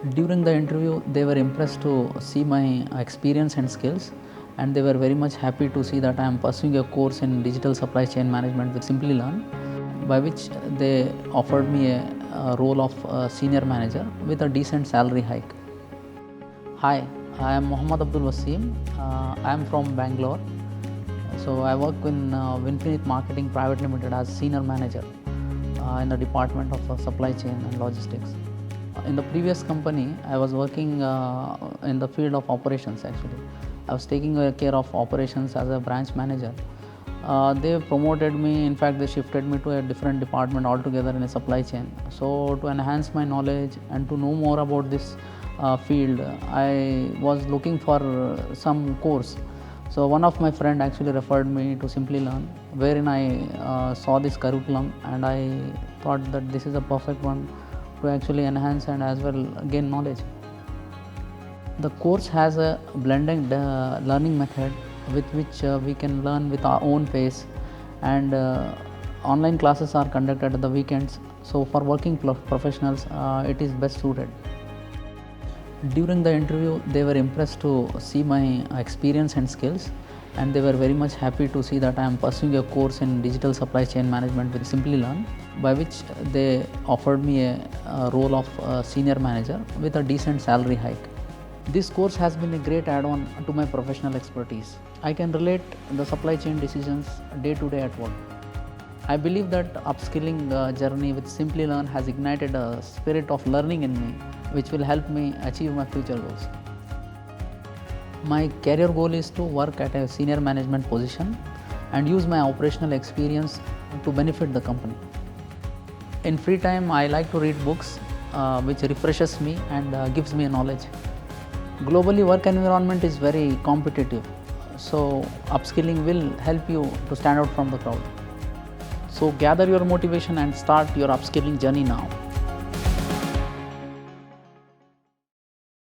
During the interview, they were impressed to see my experience and skills, and they were very much happy to see that I am pursuing a course in digital supply chain management with Simplilearn, by which they offered me a role of senior manager with a decent salary hike. Hi, I am Mohammad Vaseem. I am from Bangalore. So I work in Winfinite Marketing Private Limited as senior manager in the department of supply chain and logistics. In the previous company, I was working in the field of operations actually. I was taking care of operations as a branch manager. They promoted me, in fact, they shifted me to a different department altogether in a supply chain. So, to enhance my knowledge and to know more about this field, I was looking for some course. So, one of my friend actually referred me to Simplilearn, wherein I saw this curriculum and I thought that this is a perfect one to actually enhance and as well gain knowledge. The course has a blended learning method with which we can learn with our own pace, and online classes are conducted at the weekends. So for working professionals, it is best suited. During the interview, they were impressed to see my experience and skills, and they were very much happy to see that I am pursuing a course in digital supply chain management with Simplilearn, by which they offered me a role of senior manager with a decent salary hike. This course has been a great add-on to my professional expertise. I can relate the supply chain decisions day to day at work. I believe that upskilling journey with Simplilearn has ignited a spirit of learning in me, which will help me achieve my future goals. My career goal is to work at a senior management position and use my operational experience to benefit the company. In free time, I like to read books which refreshes me and gives me knowledge. Globally, work environment is very competitive, so upskilling will help you to stand out from the crowd. So gather your motivation and start your upskilling journey now.